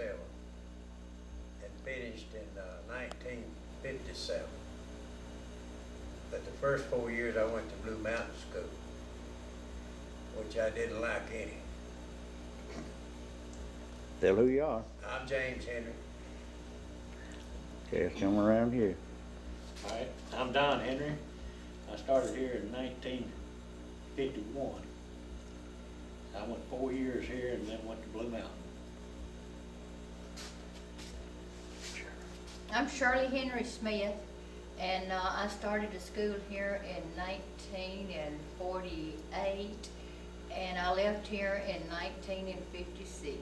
1947 and finished in 1957. But the first 4 years I went to Blue Mountain School, which I didn't like any. Tell who you are. I'm James Hemry. Okay, come around here. All right, I'm Don Henry. I started here in 1951. I went 4 years here and then went to Blue Mountain. I'm Shirley Henry Smith, and I started a school here in 1948, and I left here in 1956.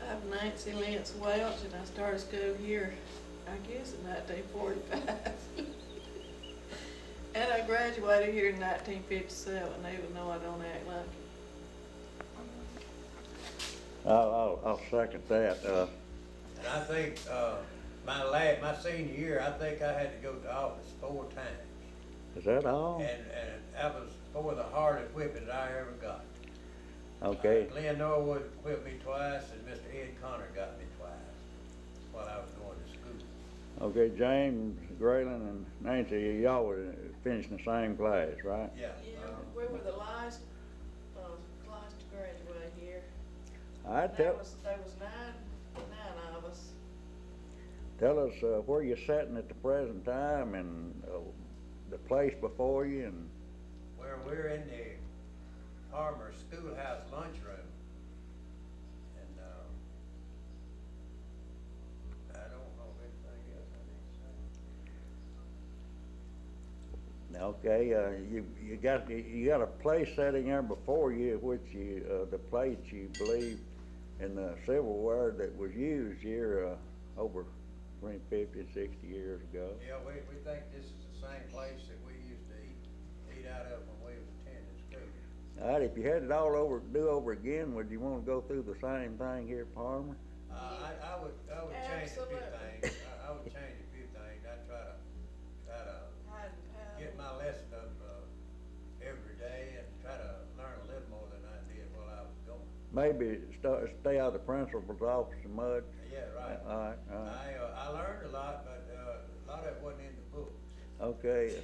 I'm Nancy Lence Welch, and I started school here, I guess, in 1945. And I graduated here in 1957, even though I don't act like it. I'll second that. And I think my senior year, I think I had to go to the office 4 times. Is that all? And that was 4 of the hardest whippings I ever got. Okay. Glenn Norwood whipped me twice, and Mr. Ed Connor got me twice while I was going to school. Okay, James, Graylin, and Nancy, y'all were finishing the same class, right? Yeah. Yeah, we were the last class to graduate here. There was 9 of us. Tell us where you're sitting at the present time and the place before you. And Where we're in the Farmer Schoolhouse lunchroom, and I don't know anything else I need to say. okay, you got a place sitting there before you, which the plates you believe in the Civil War that was used here over 50 and 60 years ago. Yeah, we think this is the same place that we used to eat out of when we was attending school. All right, if you had it all do over again, would you want to go through the same thing here at Palmer? I would change a few Absolutely. things. I would change a few things. I'd try to get my lesson up every day and try to learn a little more than I did while I was going. Maybe stay out of the principal's office so much. Yeah, right. All right. I learned a lot, but a lot of it wasn't in the books. Okay.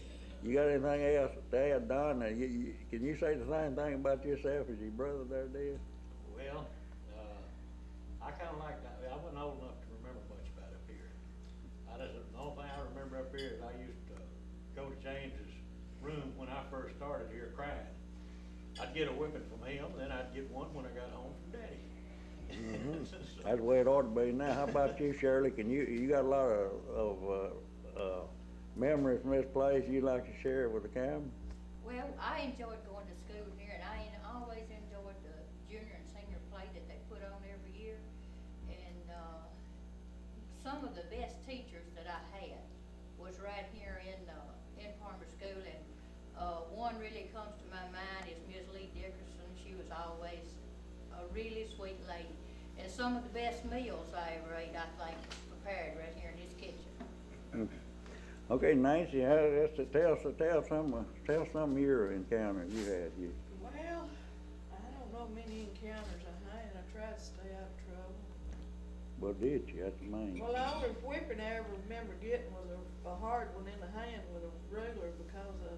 You got anything else to add, Don? Can you say the same thing about yourself as your brother there did? Well, I kind of like that. I wasn't old enough to remember much about up here. The only thing I remember up here is I used to go to James's room when I first started here crying. I'd get a whipping from him, then I'd get one when I got home from Daddy. Mm-hmm. So, that's the way it ought to be now. How about you, Shirley? You got a lot of memories from this place you'd like to share with the camera? Well, I enjoyed going to school here, and I always enjoyed the junior and senior play that they put on every year. And some of the best teachers that I had was right here in Palmer School, and one really comes to my mind is Miss Lee Dickerson. She was always a really sweet lady, and some of the best meals I ever ate, I think, prepared right here in this kitchen. Okay, Nancy, tell some of your encounters you had here. Well, I don't know many encounters I had. I tried to stay out of trouble. Well, did you? That's the main. Well, the only whipping I ever remember getting was a hard one in the hand with a ruler because I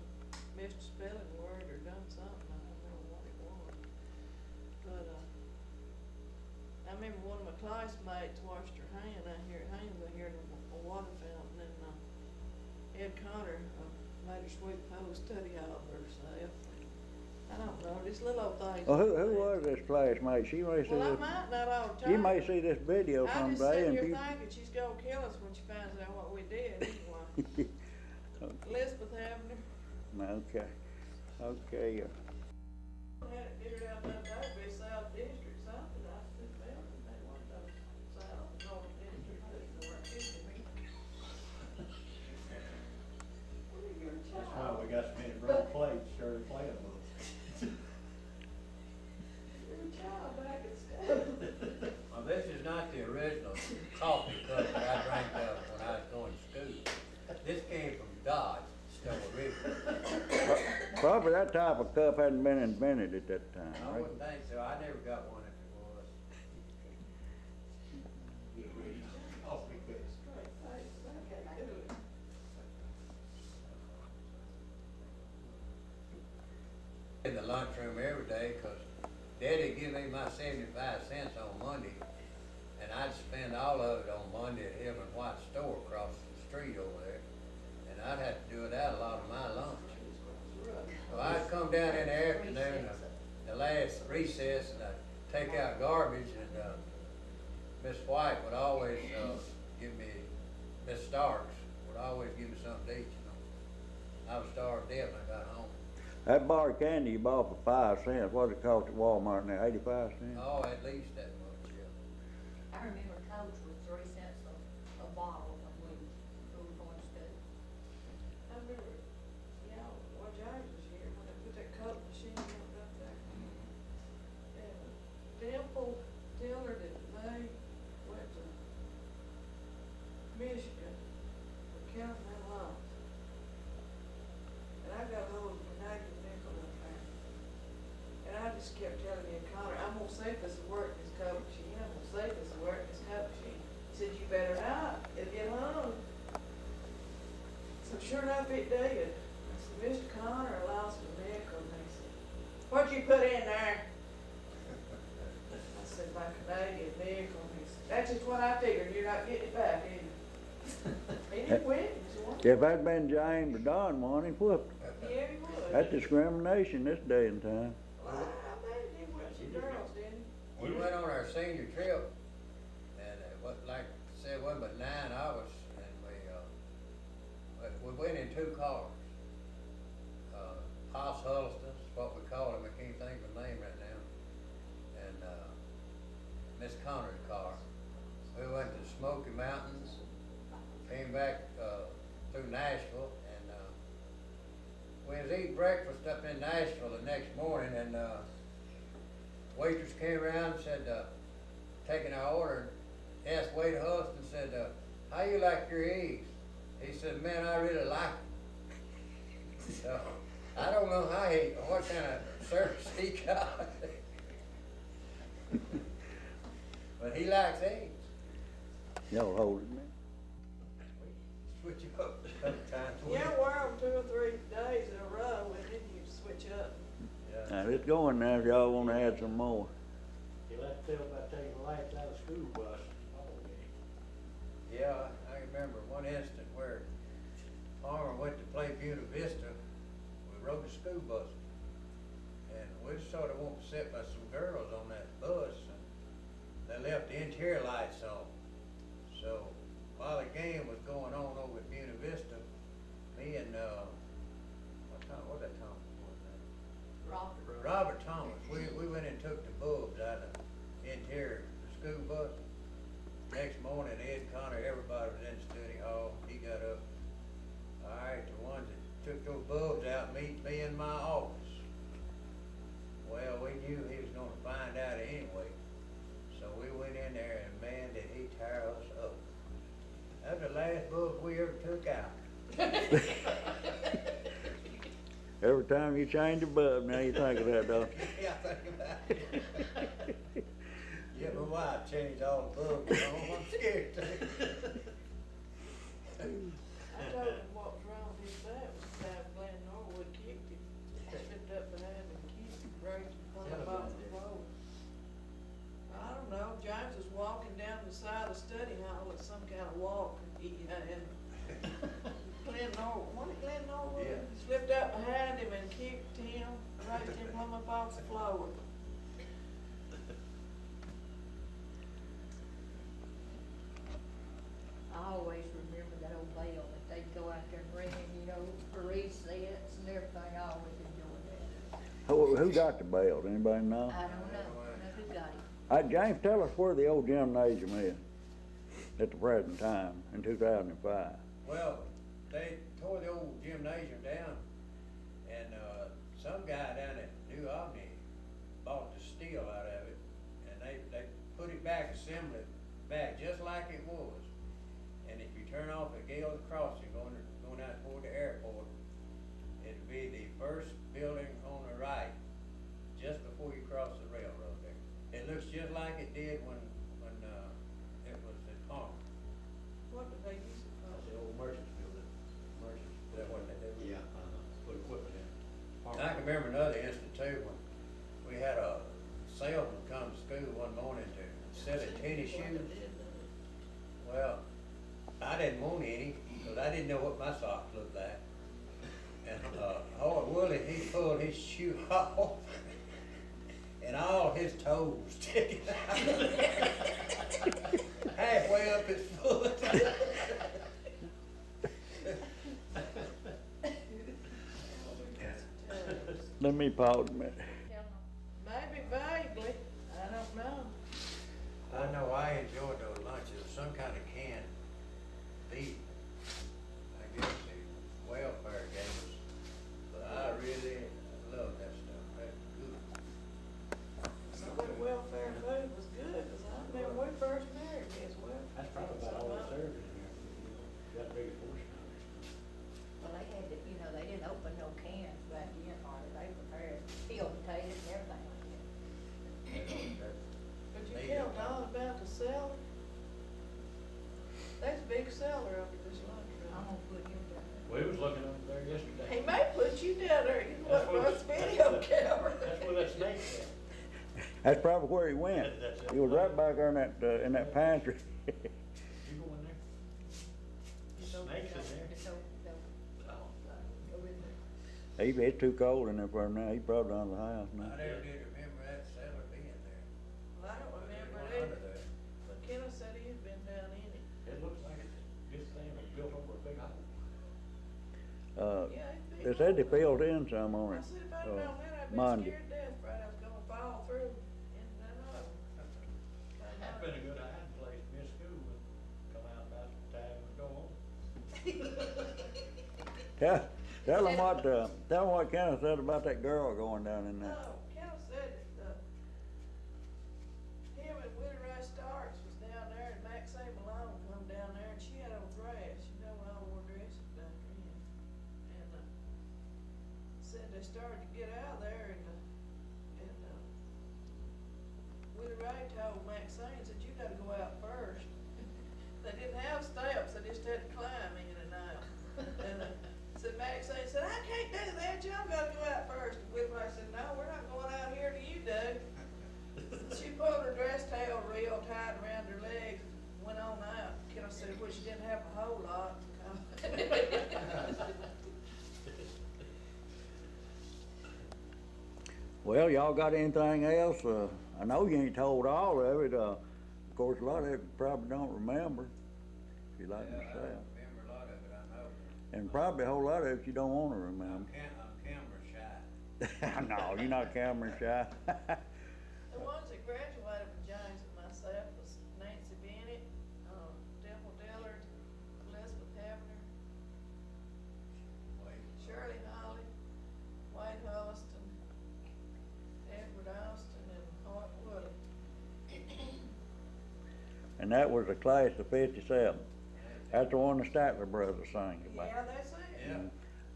missed a spelling word or done something. I don't know what it was. But I remember one of my classmates washed her hands out here in a water fountain, and Ed Connor made her sweep whole study all of herself. I don't know, just little old things. Well, who was this classmate? She may see Well, I this. might not all the time. You may see this video I someday. just sit And here thinking she's gonna kill us when she finds out what we did anyway. Elizabeth Avenue. Okay. I had it figured out that that would be South District something. I just felt that they wanted those South and North District. that's why we got so many broke plates, Shirley playing with us. You're a child back at school. Well, this is not the original coffee cup that I drank when I was going to school. This came from Dodge, store, really. Probably that type of cup hadn't been invented at that time, I right? wouldn't think so. I never got one if it was. In the lunchroom every day, 'cause Daddy give me my 75 cents on Monday, and I'd spend all of it on Monday at him and White's store across the street over there, and I'd have to do it out a lot of my lunch. So I'd come down in the afternoon, the last recess, and I'd take out garbage, and Miss White would always give me, Miss Starks would always give me something to eat, you know. I was starved to death when I got home. That bar of candy you bought for 5 cents, what did it cost at Walmart now, 85 cents? Oh, at least that much, yeah. I remember Coach was 3 cents a bottle when we were going to school. I remember, while James was here, when they put that Coke machine up there. And Dimple told her that they went to Michigan for counting their loans. And I got hold of Canadian nickel up there. And I just kept telling me, Connor, I'm gonna see if this will work, this Coke machine. I'm gonna see if this will work, this Coke machine. He said, you better not, it'll get long. So sure enough, it did. I said, Mr. Connor, I lost a nickel. And he said, what'd you put in there? I said, my Canadian nickel. And he said, that's just what I figured, you're not getting it back, is you? He didn't win, he won. If that'd been James or Don won, he whooped him. Yeah, he would. That's discrimination this day and time. Well, I bet he went to girls, didn't he? We went on our senior trip, and what, like I said, wasn't but 9 hours, and we went in 2 cars. Hoss Huddleston's, what we call him, I can't think of the name right now, and Miss Connor's car. We went to the Smoky Mountains, came back through Nashville, and we was eating breakfast up in Nashville the next morning, and waitress came around and said, taking our order, and asked Waiter Huddleston, said, how you like your eggs? He said, man, I really like them. So, I don't know what kind of service he got. But he likes eggs. Y'all hold it, man. Switch up sometimes. Yeah, wear them 2 or 3 days in a row, and then you switch up. Yeah. Now, it's going now if y'all wanna add some more. You'll have to tell about taking the lights out of the school bus. Yeah, I remember one instant where Fomer went to play Buena Vista. We rode the school bus, and we sort of wanted to sit by some girls on that bus, and they left the interior lights on. So while the game was going on over at Buena Vista, me and what that Thomas was name? Robert Thomas. We went and took the bulbs out of the interior of the school bus. Next morning, Ed Connor, everybody was in study hall. He got up. All right, the ones that took those bulbs out, meet me in my office. Well, we knew he was gonna find out anyway. So we went in there, and man, did he tear us up. That was the last bulb we ever took out. Every time you change a bulb, now you think of that, don't you? Yeah, I think about it. Yeah, my wife changed all the bulbs, you know, I'm scared to. I told him what was wrong with his back was the time Glenn Norwood kicked him. Slipped up behind him and kicked him, dragged him plumb up off the floor. I don't know, James was walking down the side of the study hall with some kind of walk, and Glenn Norwood, wasn't it Glenn Norwood? Yeah. Slipped up behind him and kicked him, dragged him plumb up off the floor. I always remember that old bell that they'd go out there and ring, you know, for resets and everything. I always enjoyed that. Who got the belt? Anybody know? I don't know who got it. James, tell us where the old gymnasium is at the present time in 2005. Well, they tore the old gymnasium down, and some guy down at New Albany bought the steel out of it, and they put it back, assembled it back just like it was. And if you turn off at Gale's Crossing going out toward the airport, can remember another instance too, when we had a salesman come to school one morning to sell tennis shoes. Well, I didn't want any, because I didn't know what my socks looked like. And, oh, Willie, he pulled his shoe off, and all his toes sticking out. Halfway up his foot. Let me pause a minute. Maybe vaguely, I don't know. I know I enjoyed those lunches, some kind of canned beef. I guess the welfare gave us, but I really love that stuff, that's good. Some of the welfare food was good, 'cause I remember when we first married, as well. That's probably about all they served in here, got a big portion of it. Well, they had to, you know, they didn't open no cans back then, hardly, they prepared, peeled potatoes and everything like that. But you tell Don about the cellar? That's a big cellar over this I'm lunchroom. gonna put him down there. We was looking over there yesterday. He may put you down there, you know That's what, where Russ video camera. That's where that snake's at. That's probably where he went. That's it. He was right back there in that pantry. You go in there? Just open Snakes it in up, there. just open it up. Go in there. It's too cold in there for him now. He probably down the house now. I never did remember that cellar being there. Well, I don't remember One it, under there. but Kenneth said he'd been down in it. It looks like this thing was built over a big hole. Yeah, it's big. They said they filled in some on I it. said about a minute, I've been Monday. scared to death, Brad, I was gonna fall through in that hole. That's been a good hiding place, miss school, and come out about the time and go home. Tell them what Kenneth said about that girl going down in there. No, Kenneth said that, him and Willie Rice Starks was down there, and Maxine Malone come down there, and she had on dress, you know, all wore dresses back then. And, said they started to get out of there, and Willie Ray told Maxine, said, you gotta go out first. They didn't have steps, they just had to climb in and out. And, said Maxine said, I can't do that, y'all gotta go out first. And Willie Ray said, no, we're not going out here till you do. She pulled her dress tail real tight around her legs, went on out. Kenneth said, well, she didn't have a whole lot. Well, y'all got anything else? I know you ain't told all of it. Of course, a lot of it probably don't remember, if you like Yeah, to I say. don't remember a lot of it, I know. And probably a whole lot of it you don't want to remember. I'm camera shy. No, you're not camera shy. The ones that graduated with James and myself was Nancy Bennett, Dimple Dillard, Elizabeth Hefner, Wait. Shirley Holly, Wayne Holliston, Edward Austin, and Hart Wood. And that was the class of '57. That's the one the Statler brothers sang about. Yeah,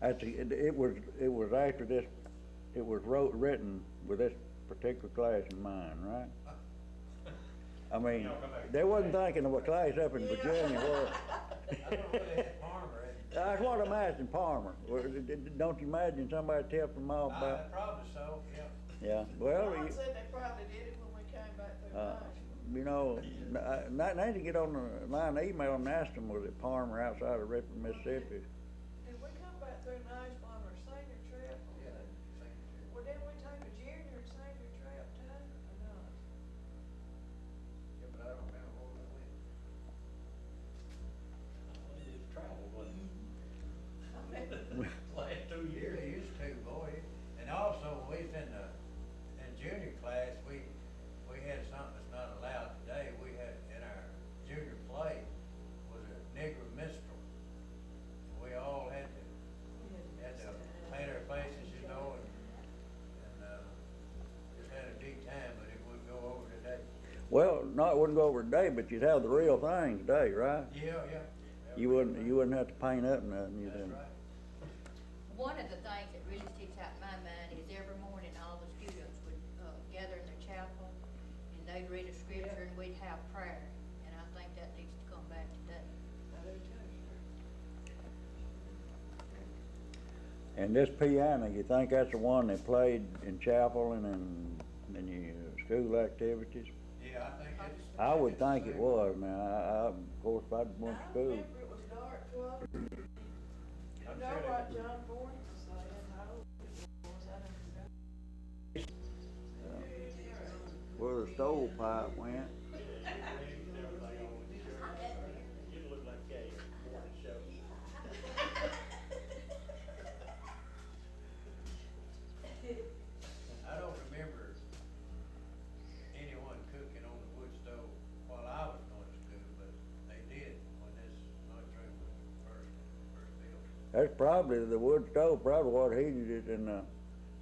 that's it. Yeah. It was after this. It was written with this particular class in mind, right? I mean, they wasn't thinking of a class up in Virginia where. I don't know if they had Farmer in. That's what I'm asking Palmer. Don't you imagine somebody tipped them off about? Probably so, yeah. Yeah. Well, Ron said they probably did it when we came back through Nashville. you know, I need to get on the line email and ask them was it Palmer outside of Ripon, Mississippi. Did we come back through Nashville on our senior trip? Yeah. Well, didn't we take a junior and senior trip too, or not? Yeah, but I don't remember where we went. It was travel, wasn't I mean, it? Last 2 years. Really used to, boy. And also, we was in junior class, we had something that's not allowed today. We had, in our junior play, was a Negro minstrel. And we all had to paint our faces, you know, and just had a deep time, but it wouldn't go over today. Well, no, it wouldn't go over today, but you'd have the real thing today, right? Yeah, yeah. You wouldn't have to paint up nothing. You That's didn't. right. One of the things that really sticks out in my mind is every morning all the students would gather in the chapel and they'd read a scripture and we'd have prayer. And I think that needs to come back today. I do too, And this piano, you think that's the one they played in chapel and in your school activities? Yeah, I think it's. I would think it was. Now, of course, if I'd went to I school. remember it was dark, well, you I'm know sure they what did. John Gordon was saying, how old it was, I don't know. Where the stovepipe went. You look like Kay morning show. I don't remember anyone cooking on the wood stove while I was going to school, but they did when this lunchroom was first built. That's probably the wood stove, probably what heated it in the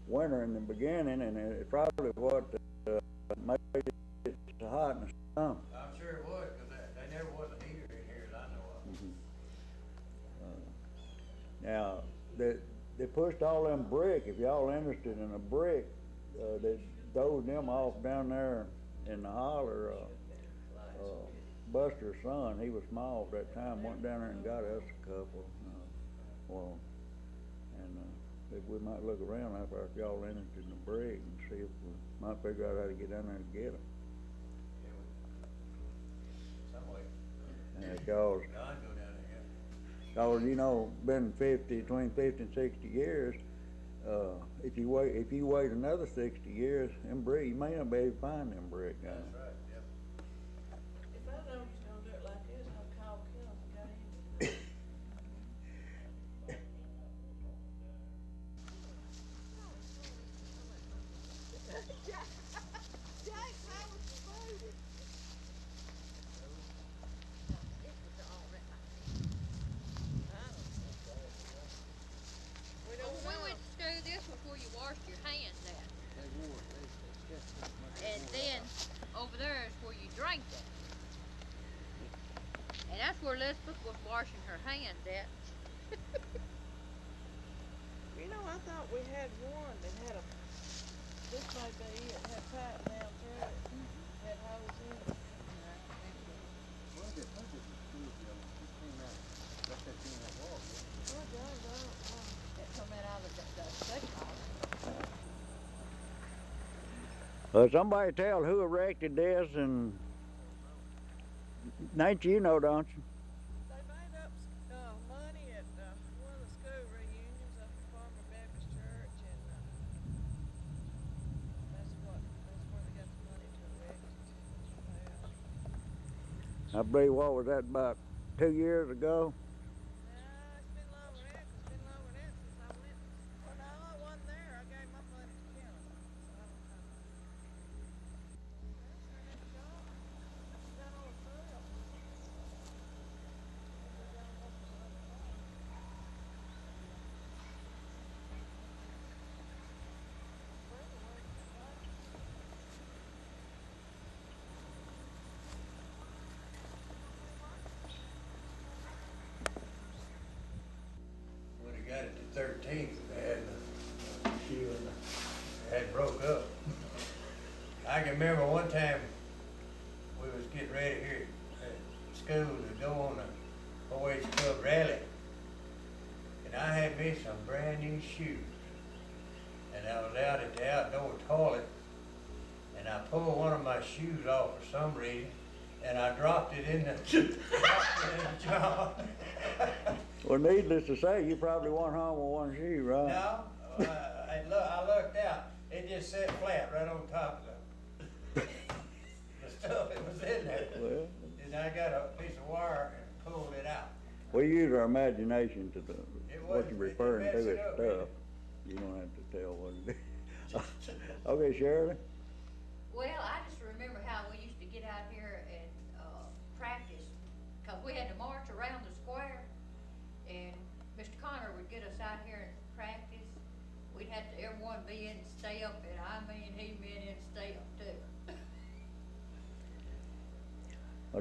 winter in the beginning, and it's probably what made it so hot in the summer. I'm sure it was, cause they never was a heater in here that I know of. Now, they pushed all them brick. If y'all interested in a brick, they dozed them off down there in the holler. Buster's son, he was small at that time, went down there and got us a couple. If we might look around after if y'all interested in the brick and see if we might figure out how to get down there and get them. Some way. Cause, Don go down there, cause you know, been between 50 and 60 years. If you wait another 60 years, them brick, you may not be able to find them brick. yeah. That's right, yep. If I know he's gonna do it like this, I'll call Kim and get him. When we went to school, this was where you washed your hands at. And then over there is where you drank it. And that's where Elizabeth was washing her hands at. You know, I thought we had one that had a, this might be it, had pipe down through it, had holes in it. Oh, God, I don't know. That come out of the study hall. Somebody tell who erected this, and Nate, you know, don't you? They made up money at one of the school reunions up at Fomer Baptist Church, and that's where they got the money to erect it. I believe, what was that, about 2 years ago? It's been longer than that. It's been longer than that since I went. Well, no, I wasn't there. I gave my money to Kim. So I don't know. That's done all the trail. When it got it to 13, they had the shoe and they had broke up. I can remember one time we was getting ready here at school to go on the 4-H club rally. And I had me some brand new shoes. And I was out at the outdoor toilet and I pulled one of my shoes off for some reason and I dropped it in the jar. Well, needless to say, you probably went home with one shoe, right? No, I looked out. It just sat flat right on top of the stuff that was in there. Well, And I got a piece of wire and pulled it out. we use our imagination to what you're It referring messed to it as up, stuff. didn't it? You don't have to tell what it is. Okay, Shirley? Well, I just remember how we used to get out here and practice, cause we had to march around the square, and Mr. Connor would get us out here and practice. We'd have to, everyone be in step, and I mean, he been in step too.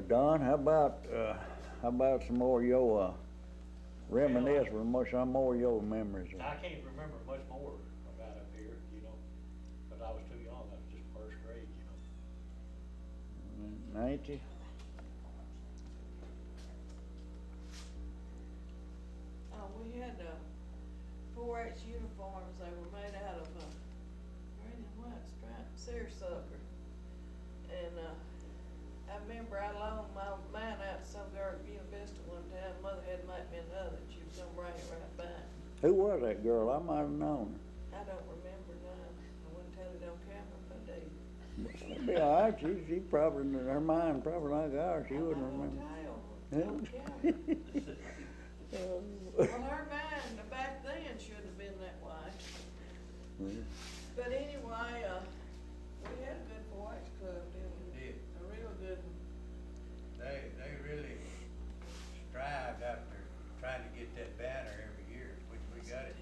Don, how about some more of your reminisce with some more of your memories? I can't remember much more about up here, you know, but I was too young. I was just first grade, you know. 90? We had 4-H uniforms, they were made out of, red and white striped seersucker. And, I remember I loaned mine out to some girl at university one time, mother had to make me another, and she was gonna bring it right back. Who was that girl? I might have known her. I don't remember none, I wouldn't tell it on camera if I did. That'd be all right. She probably, her mind probably like ours. She wouldn't remember. On camera. Well, her mind back then should have been that way. Yeah. But anyway, we had a good 4-H club, didn't we? Did. A real good one. They really strived after trying to get that banner every year, which we got it.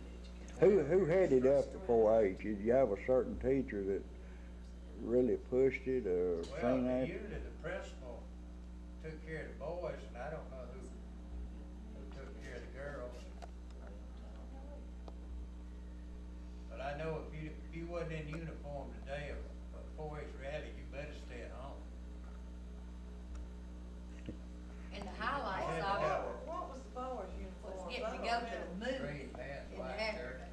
Who headed up the 4-H? Did you have a certain teacher that really pushed it or Well, sang at it? usually the principal took care of the boys, and I don't know who took care of the girls. But I know if you wasn't in uniform today of a 4-H rally, you better stay at home. And the highlights Yeah. of it What was the boys' uniform? was getting to go to the movie Green pants, in the white shirt. afternoon.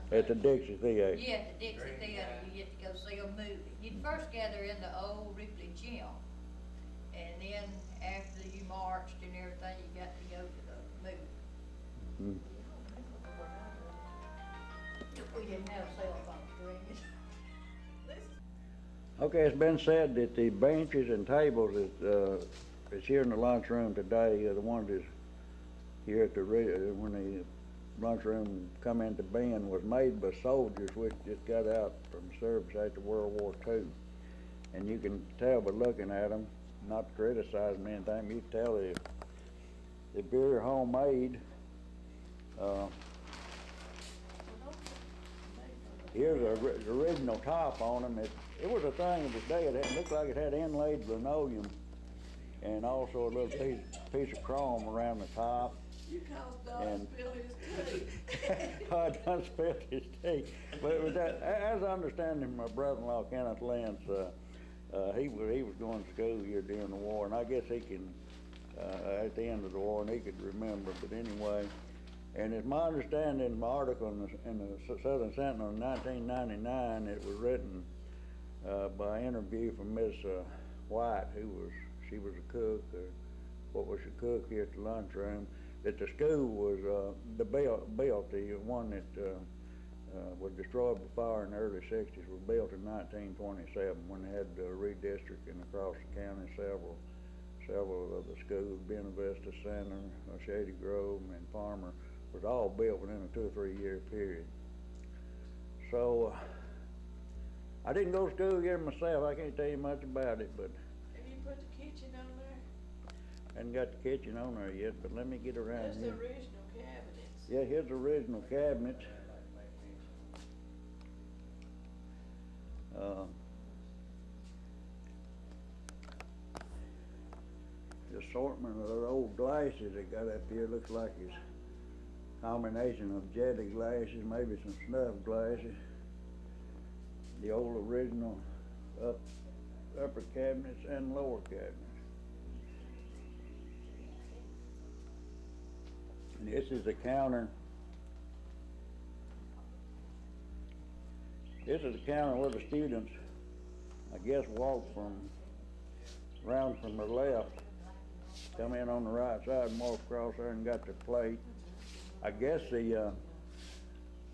Okay. At the Dixie Theater? Yeah, the Dixie Green Theater, tie. you get to go see a movie. You'd first gather in the old Ripley gym, and then after you marched and everything, you got to go to the movie. Hmm. We didn't have cell phones during it. Okay, it's been said that the benches and tables that's here in the lunchroom today, the ones that's here at the, when the lunchroom come into being, was made by soldiers which just got out from service after World War II. And you can tell by looking at them, not to criticize them or anything, you can tell they're very homemade. Here's the original top on them. It was a thing of the day. It looked like it had inlaid linoleum and also a little piece of chrome around the top. You caused Don And- to spill his tea. I done spilled his tea. But it was that, as I understand him, my brother-in-law, Kenneth Lence, he was going to school here during the war, and I guess he can, at the end of the war, and he could remember. But anyway, and it's my understanding in my article in the Southern Sentinel in 1999, it was written by an interview from Miss White, she was a cook, or what was a cook here at the lunchroom, that the school was built, the one that was destroyed by fire in the early 60s, was built in 1927 when they had redistricting across the county. Several of the schools, Buena Vista Center, Shady Grove, and Farmer, was all built within a 2 or 3 year period. So I didn't go to school here myself. I can't tell you much about it, but Have you put the kitchen on there? I hadn't got the kitchen on there yet. But let me get around That's the here. original cabinets. Yeah, here's the original cabinets. The assortment of those old glasses they got up here looks like it's a combination of jelly glasses, maybe some snuff glasses. The old original upper cabinets and lower cabinets. And this is the counter. This is the counter where the students, I guess, walk around from the left, come in on the right side and walk across there and got their plate. I guess the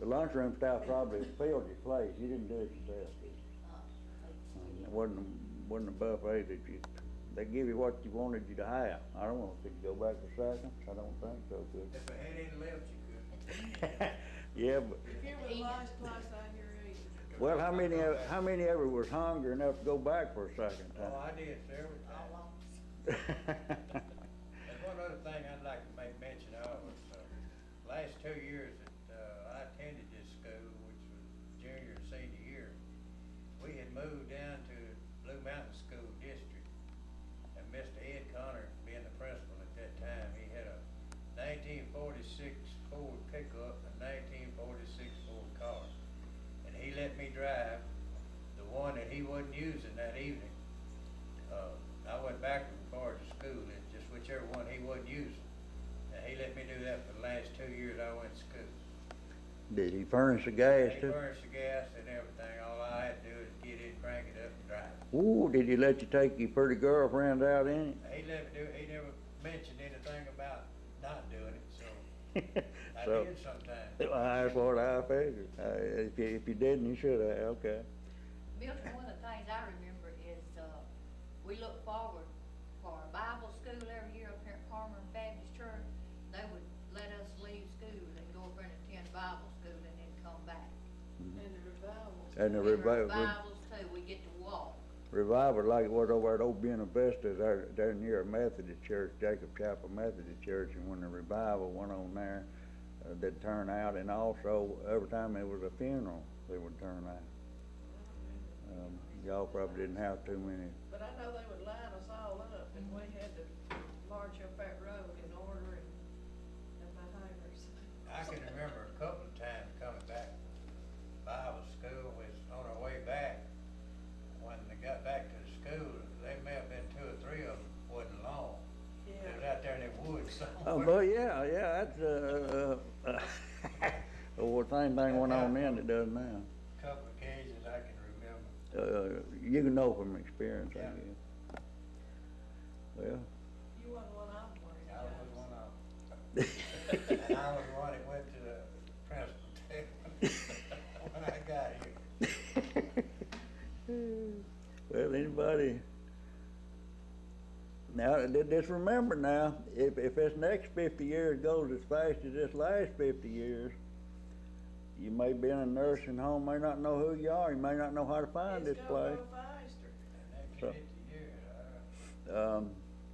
lunchroom staff probably filled your plate. You didn't do it yourself, did you? It wasn't a buffet that they give you what you wanted you to have. I don't know, could you go back for seconds? I don't think so, could If I had any left, you could. you? Yeah, but, If you were the last place on your eat. well, how many ever was hungry enough to go back for a second Oh, time? I did several times. And one other thing I'd like to make mention of was, last 2 years that I attended this school, which was junior and senior year, we had moved down to Blue Mountain School District. And Mr. Ed Connor, being the principal at that time, he had a 1946 Ford pickup and 1946 Ford car. And he let me drive the one that he wasn't using that evening. I went backward and forward to school, and just whichever one he wasn't using. And he let me do that for the last 2 years I went to school. Did he furnish the gas He too? furnished the gas and everything, all I had to do is get in, crank it up and drive. Ooh, did he let you take your pretty girlfriend out in it? He never mentioned anything about not doing it, so I So- did sometimes. Well, that's what I figured. If you didn't, you should have, okay. Milton, one of the things I remember is, we look forward for a Bible school every year up here at Fomer Baptist Church. They would let us leave school and go over and attend Bible school and then come back. And the revivals. And the Revivals too, we get to walk. revival like it was over at Old Buena Vista, there near a Methodist church, Jacob Chapel Methodist Church, and when the revival went on there, they'd turn out, and also every time there was a funeral, they would turn out. Y'all probably didn't have too many. But I know they would line us all up, and we had to march up that road in order and behaviors. I can remember a couple of times coming back from Bible school, was on our way back. When they got back to the school, they may have been 2 or 3 of them, wasn't long. It was out there in the woods somewhere. Oh, but yeah, that's, well, same thing went on then that does now. Couple of occasions I can remember. You can know from experience, I Yeah. guess. Well, You wasn't one of them, were you, I was James? one of them. And I was the one that went to the principal table when I got here. well, anybody, now, just remember now, if this next 50 years goes as fast as this last 50 years, you may be in a nursing home, may not know who you are, you may not know how to find this It's gonna place. go faster. And So- that 50 years,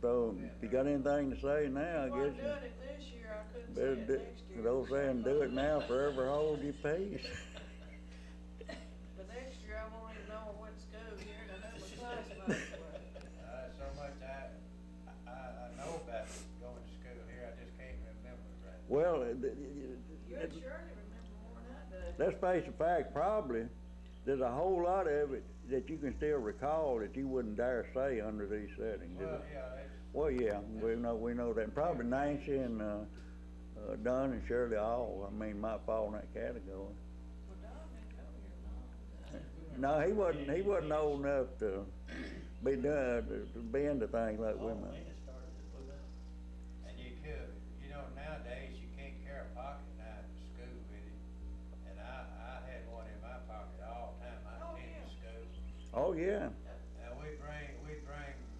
So, if you got anything to say now, I You weren't guess doing it this year, I couldn't say better it do, next year. those saying do it now, forever hold your peace. But next year, I won't even know what school here, and I know my classmates were. so much I know about going to school here, I just can't remember right. You Well, and Shirley remember more than I do. let's face the fact, probably, there's a whole lot of it that you can still recall that you wouldn't dare say under these settings. Well, yeah, Well, yeah, we know that. And probably Nancy and, Don and Shirley all, I mean, might fall in that category. Well, Don didn't go here, no. No, he wasn't old enough to be to be into things like we might. and you could, nowadays you can't carry a pocket knife to school with you. And I had one in my pocket all the time I Oh, attended yeah. school. Oh, yeah. And we bring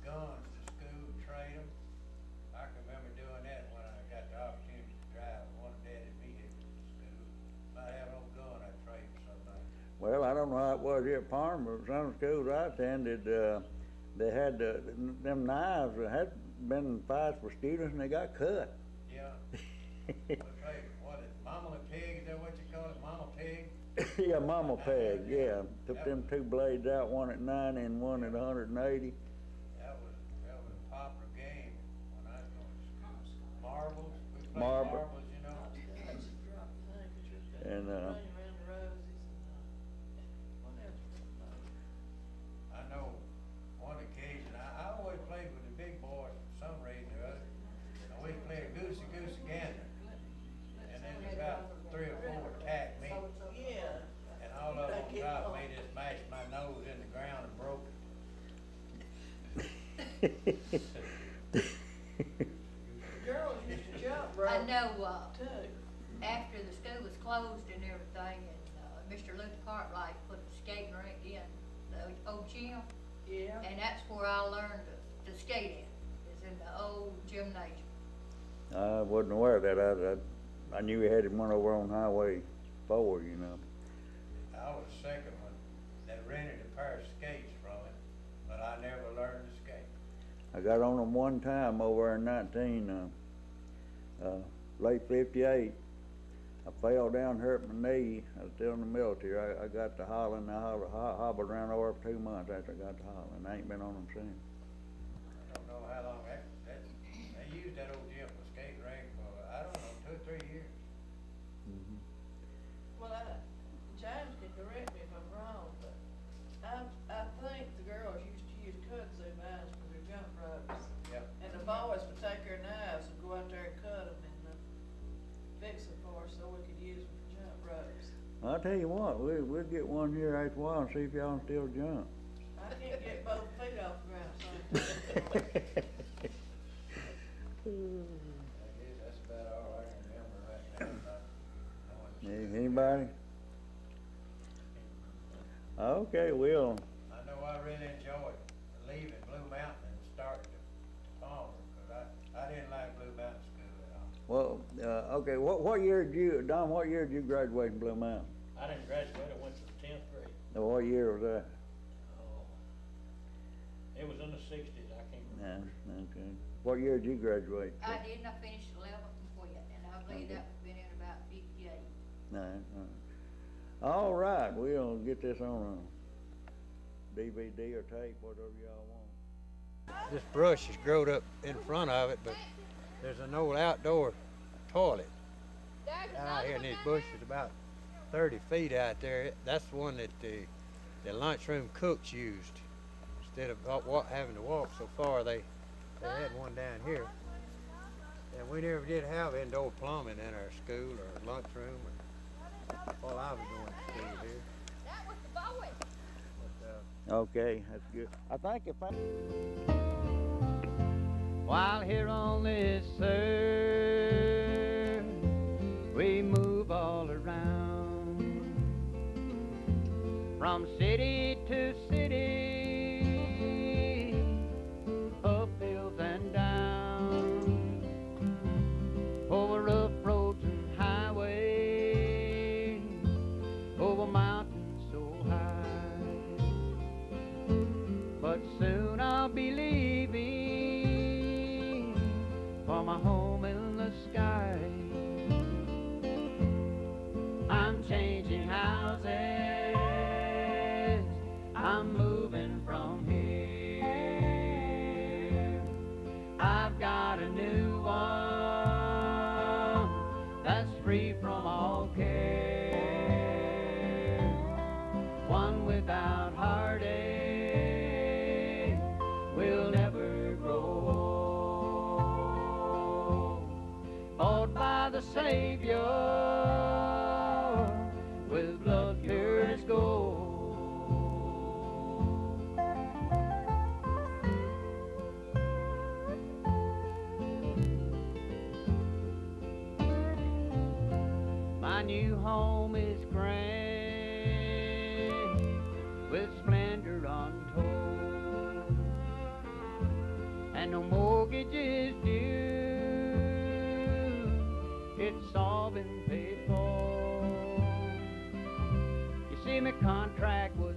guns to school, trade them. I can remember doing that when I got the opportunity to drive one of Daddy's vehicles to school. Might have an old gun I'd trade for somebody. Well, I don't know how it was here at Palmer, but some schools I attended, they had, them knives that had been fights for students and they got cut. Yeah. What is Mama Pig, is that what you call it, Mama Pig? Yeah, Mama Peg, yeah. Took them 2 blades out, one at 90 and one at 180. That was a popular game when I was going to school. Marbles, we played Marble. marbles, That's a drop thing, 'cause you're And, running around the roses and, what else was it? I know one occasion, I always played with the big boys for some reason or other. And we played a goosey gander. And then about 3 or 4 attacked me. Yeah. And all of them dropped me, just mashed my nose in the ground and broke it. Girls used to jump rope. I know, Too. after the school was closed and everything, and, Mr. Luther Cartwright put the skating rink in the old gym, Yeah. and that's where I learned to skate at, is in the old gymnasium. I wasn't aware of that. I knew he had one over on Highway 4, you know. I was the second one that rented a pair of skates from him, but I never learned to skate. I got on them one time over in late 58. I fell down, hurt my knee. I was still in the military. I got to Holland. I hobbled around over for 2 months after I got to Holland. I ain't been on them since. I don't know how long they used that old gym for skating rink for, I don't know, 2 or 3 years. Mm-hmm. Well, James can correct me if I'm wrong, but I think the girls used to use kudzu knives for their jump ropes. Yeah. And the boys would take their knives and go out there and cut them and fix them for us so we could use them for jump ropes. I'll tell you what, we'll get one here after a while and see if y'all can still jump. I can't get both feet off the ground, so. I guess that's about all I can remember right now. Anybody? Okay, well, I know I really enjoyed leaving Blue Mountain and starting to Fomer, because I didn't like Blue Mountain School at all. well, okay, what year did you, Don, what year did you graduate from Blue Mountain? I didn't graduate, I went to the 10th grade. Now, what year was that? Oh, it was in the 60s, I can't remember. Yeah, okay. What year did you graduate? I didn't, I finished 11th and quit, and I believe that would have been in about 58. No, all right, we'll get this on a DVD or tape, whatever y'all want. This brush has grown up in front of it, but there's an old outdoor toilet out here in these bushes about 30 feet out there. That's the one that the lunchroom cooks used. Instead of having to walk so far, they had one down here. And we never did have indoor plumbing in our school or lunchroom while I was going to school here. That was the boy. But, Okay, that's good. I think if I... While here on this earth, we move all around, from city to city, up hills and down, over rough roads and highways, over mountains so high. But soon I'll be leaving for my home in the sky. I'm changing houses, I'm moving from here. I've got a new one that's free from all care, one without heartache, will never grow old. Bought by the Savior with blood pure as gold. My new home is grand with splendor untold, and no mortgage is due, it's all been paid for. You see, my contract was